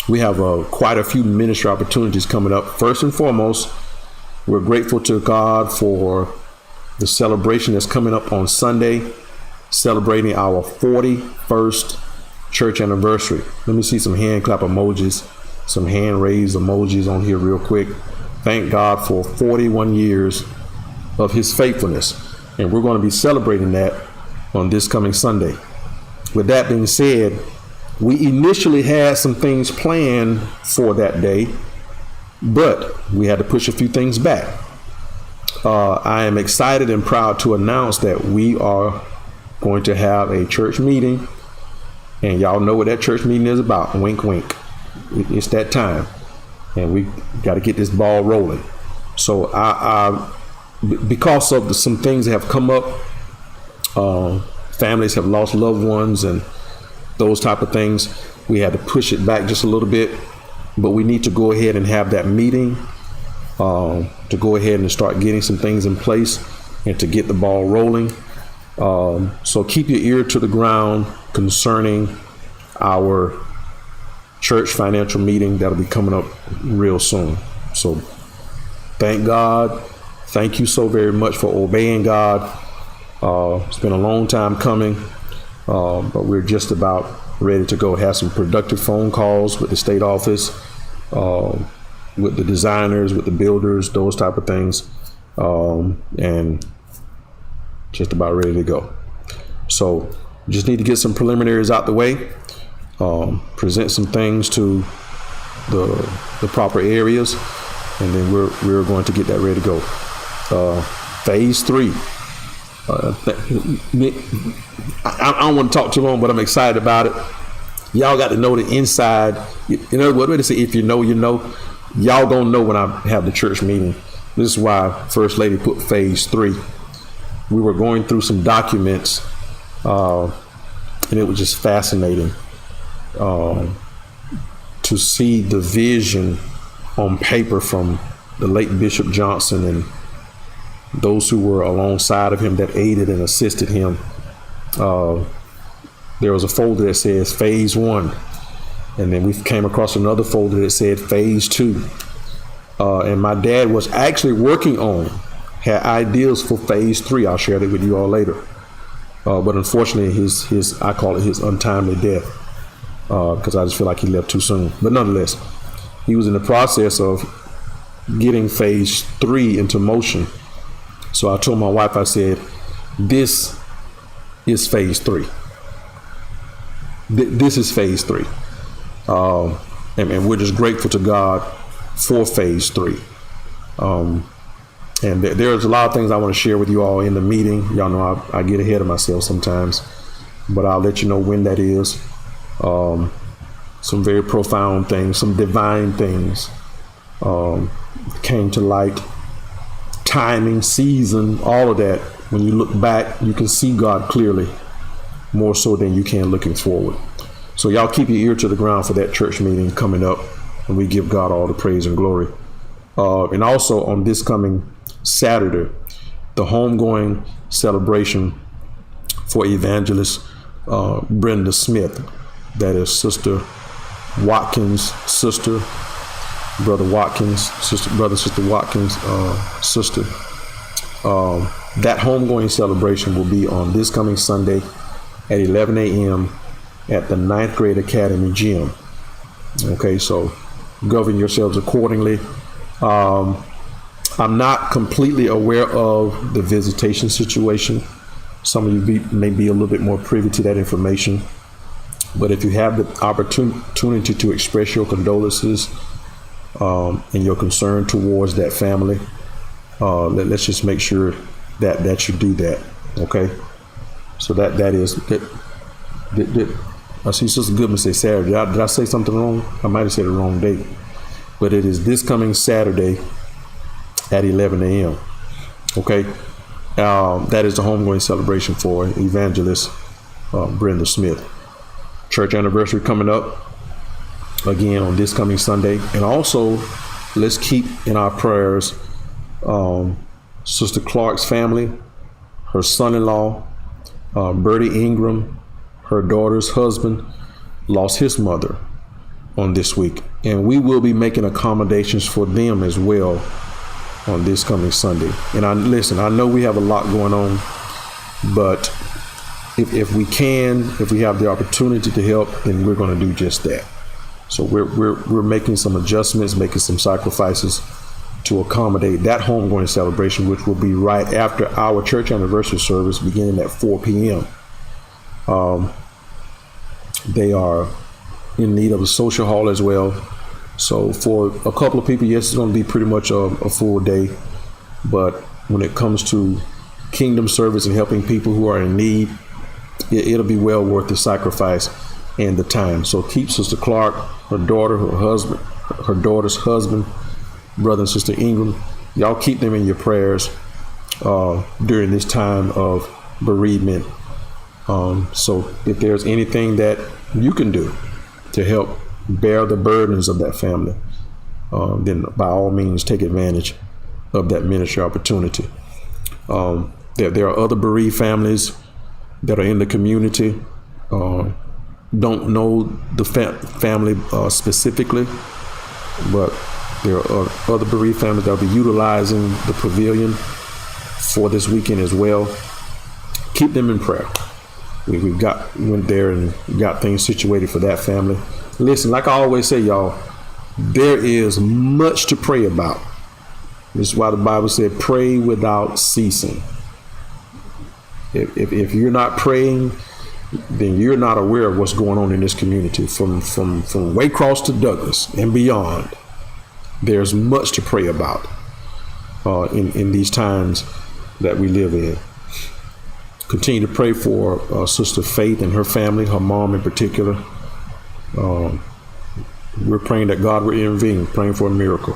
We have quite a few ministry opportunities coming up. First and foremost, we're grateful to God for the celebration that's coming up on Sunday, celebrating our 41st church anniversary. Let me see some hand clap emojis, some hand raised emojis on here real quick. Thank God for 41 years of his faithfulness. And we're going to be celebrating that on this coming Sunday. With that being said, we initially had some things planned for that day, but we had to push a few things back. I am excited and proud to announce that we are going to have a church meeting, and y'all know what that church meeting is about. Wink, wink. It's that time, and we got to get this ball rolling. So because of some things that have come up, families have lost loved ones and those type of things, we had to push it back just a little bit, but we need to go ahead and have that meeting to go ahead and start getting some things in place and to get the ball rolling. So keep your ear to the ground concerning our church financial meeting that'll be coming up real soon. So thank God. Thank you so very much for obeying God. It's been a long time coming, but we're just about ready to go. Have some productive phone calls with the state office, with the designers, with the builders, those type of things, and just about ready to go. So just need to get some preliminaries out the way, present some things to the proper areas, and then we're going to get that ready to go. Phase 3. I don't want to talk too long, but I'm excited about it. Y'all got to know the inside. You know what they say, if you know, you know. Y'all gonna know when I have the church meeting. This is why First Lady put phase 3. We were going through some documents, and it was just fascinating to see the vision on paper from the late Bishop Johnson and those who were alongside of him that aided and assisted him. There was a folder that says phase 1. And then we came across another folder that said phase 2. And my dad was actually had ideas for phase 3. I'll share that with you all later. But unfortunately, I call it his untimely death, because I just feel like he left too soon. But nonetheless, he was in the process of getting phase 3 into motion. So I told my wife, I said, this is phase 3. This is phase 3. And we're just grateful to God for phase 3. And there's a lot of things I want to share with you all in the meeting. Y'all know I get ahead of myself sometimes, but I'll let you know when that is. Some very profound things, some divine things came to light. Timing, season, all of that. When you look back, you can see God clearly, more so than you can looking forward. So y'all keep your ear to the ground for that church meeting coming up, and we give God all the praise and glory. And also on this coming Saturday, the homegoing celebration for evangelist Brenda Smith. That is Sister Watkins' sister, Brother Watkins' sister, Sister Watkins' sister. That homegoing celebration will be on this coming Sunday at 11 a.m. at the 9th Grade Academy gym. Okay, so govern yourselves accordingly. I'm not completely aware of the visitation situation. Some of you may be a little bit more privy to that information. But if you have the opportunity to express your condolences and your concern towards that family, let's just make sure that you do that. Okay. So that is that. I see Sister Goodman say Saturday. Did I say something wrong? I might have said the wrong date. But it is this coming Saturday at 11 a.m. Okay. That is the homegoing celebration for evangelist Brenda Smith. Church anniversary coming up again on this coming Sunday. And also, let's keep in our prayers Sister Clark's family, her son-in-law, Bertie Ingram, her daughter's husband, lost his mother on this week. And we will be making accommodations for them as well on this coming Sunday. And I know we have a lot going on, but if we have the opportunity to help, then we're going to do just that. So we're making some adjustments, making some sacrifices to accommodate that homegoing celebration, which will be right after our church anniversary service beginning at 4 p.m. They are in need of a social hall as well. So for a couple of people, yes, it's going to be pretty much a full day. But when it comes to kingdom service and helping people who are in need, it'll be well worth the sacrifice and the time. So keep Sister Clark, her daughter, her husband, her daughter's husband, Brother and Sister Ingram. Y'all keep them in your prayers during this time of bereavement. So if there's anything that you can do to help bear the burdens of that family, then by all means take advantage of that ministry opportunity. There are other bereaved families that are in the community. Don't know the family specifically, but there are other bereaved families that will be utilizing the pavilion for this weekend as well. Keep them in prayer. We went there and got things situated for that family. Listen, like I always say, y'all, there is much to pray about. This is why the Bible said, pray without ceasing. If you're not praying, then you're not aware of what's going on in this community. From Waycross to Douglas and beyond, there's much to pray about in these times that we live in. Continue to pray for Sister Faith and her family, her mom in particular. We're praying that God will intervene, praying for a miracle.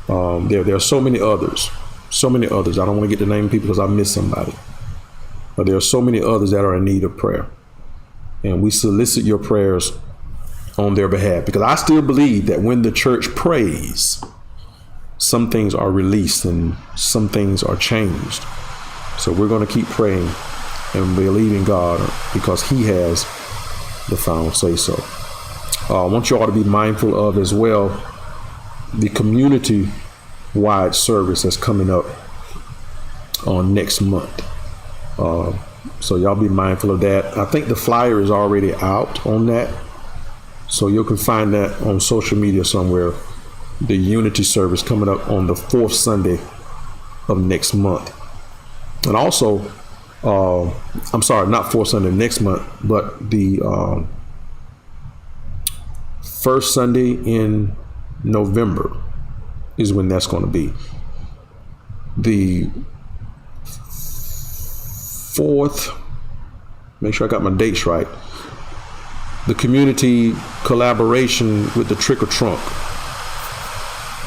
There are so many others. I don't want to get to name people because I miss somebody. But there are so many others that are in need of prayer. And we solicit your prayers on their behalf, because I still believe that when the church prays, some things are released and some things are changed. So we're going to keep praying and believing God because He has the final say so. I want you all to be mindful of as well the community-wide service that's coming up on next month. So y'all be mindful of that. I think the flyer is already out on that. So you can find that on social media somewhere. The Unity service coming up on the 4th Sunday of next month. And also, I'm sorry, not 4th Sunday next month, but the first Sunday in November is when that's going to be. The 4th, make sure I got my dates right, the community collaboration with the Trick or Trunk.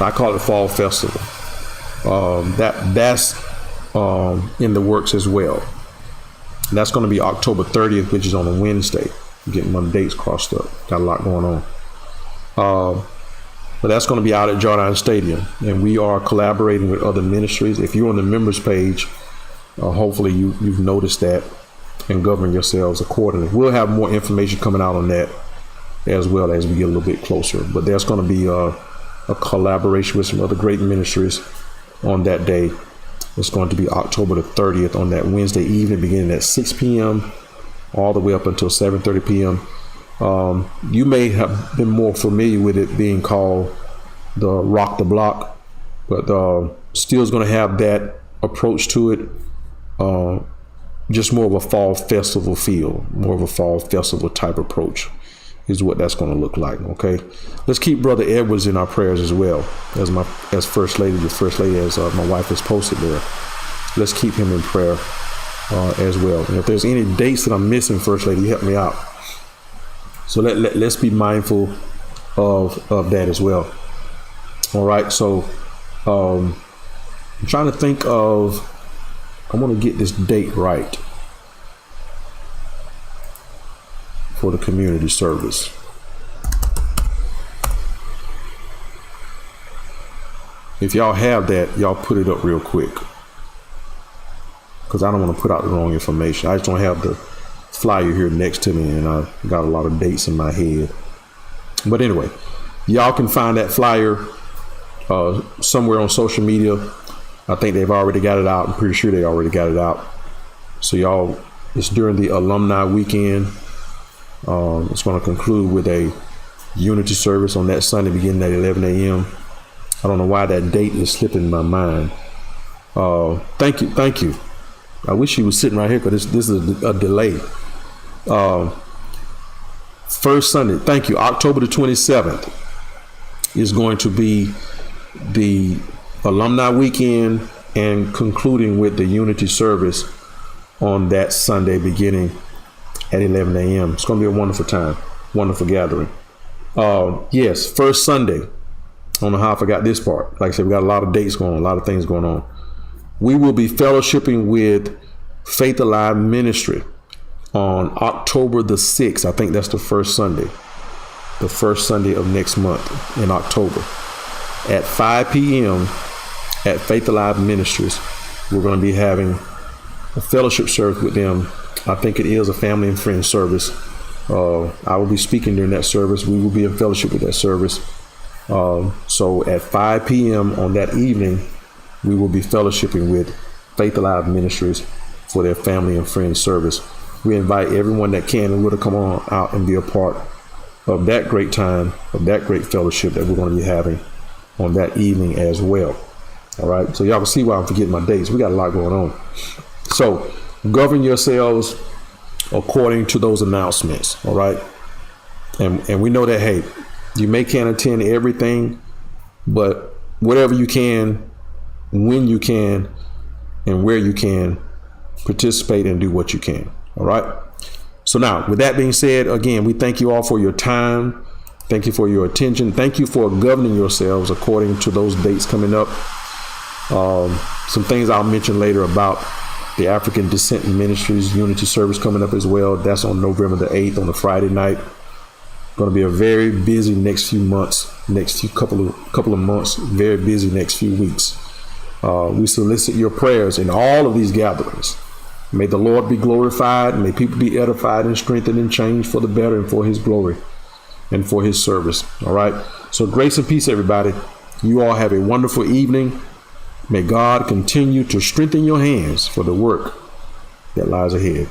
I call it Fall Festival. That's in the works as well. And that's going to be October 30th, which is on a Wednesday. I'm getting my dates crossed up. Got a lot going on. But that's going to be out at Jardine Stadium. And we are collaborating with other ministries. If you're on the members page, hopefully you've noticed that and govern yourselves accordingly. We'll have more information coming out on that as well as we get a little bit closer. But there's going to be a collaboration with some other great ministries on that day. It's going to be October the 30th on that Wednesday evening, beginning at 6 p.m. all the way up until 7:30 p.m. You may have been more familiar with it being called the Rock the Block, but still is going to have that approach to it. Just more of a fall festival feel, more of a fall festival type approach is what that's going to look like. Okay, let's keep Brother Edwards in our prayers as well as First Lady, the First Lady, as my wife has posted there. Let's keep him in prayer as well. And if there's any dates that I'm missing, First Lady, help me out. So let's be mindful of that as well. All right, so I'm trying to think of. I want to get this date right for the community service. If y'all have that, y'all put it up real quick, because I don't want to put out the wrong information. I just don't have the flyer here next to me, and I got a lot of dates in my head. But anyway, y'all can find that flyer somewhere on social media. I think they've already got it out. I'm pretty sure they already got it out. So y'all, it's during the alumni weekend. It's going to conclude with a unity service on that Sunday beginning at 11 a.m. I don't know why that date is slipping my mind. Thank you. I wish he was sitting right here because this is a delay. First Sunday, thank you. October the 27th is going to be the alumni weekend and concluding with the unity service on that Sunday beginning at 11 a.m. It's going to be a wonderful time, wonderful gathering. Yes, first Sunday. I don't know how I forgot this part. Like I said, we got a lot of dates going on, a lot of things going on. We will be fellowshipping with Faith Alive Ministry on October the 6th. I think that's the first Sunday of next month in October at 5 p.m. at Faith Alive Ministries. We're going to be having a fellowship service with them. I think it is a family and friends service. I will be speaking during that service. We will be in fellowship with that service. So at 5 p.m. on that evening, we will be fellowshipping with Faith Alive Ministries for their family and friends service. We invite everyone that can and will to come on out and be a part of that great time, of that great fellowship that we're going to be having on that evening as well. All right. So y'all can see why I'm forgetting my dates. We got a lot going on. So govern yourselves according to those announcements. All right. And we know that, hey, you can't attend everything, but whatever you can, when you can, and where you can, participate and do what you can. All right. So now, with that being said, again, we thank you all for your time. Thank you for your attention. Thank you for governing yourselves according to those dates coming up. Some things I'll mention later about the African Descent Ministries Unity Service coming up as well. That's on November the 8th on a Friday night. Going to be a very busy next few months, next few couple of months, very busy next few weeks. We solicit your prayers in all of these gatherings. May the Lord be glorified. May people be edified and strengthened and changed for the better and for his glory and for his service. All right. So grace and peace, everybody. You all have a wonderful evening. May God continue to strengthen your hands for the work that lies ahead.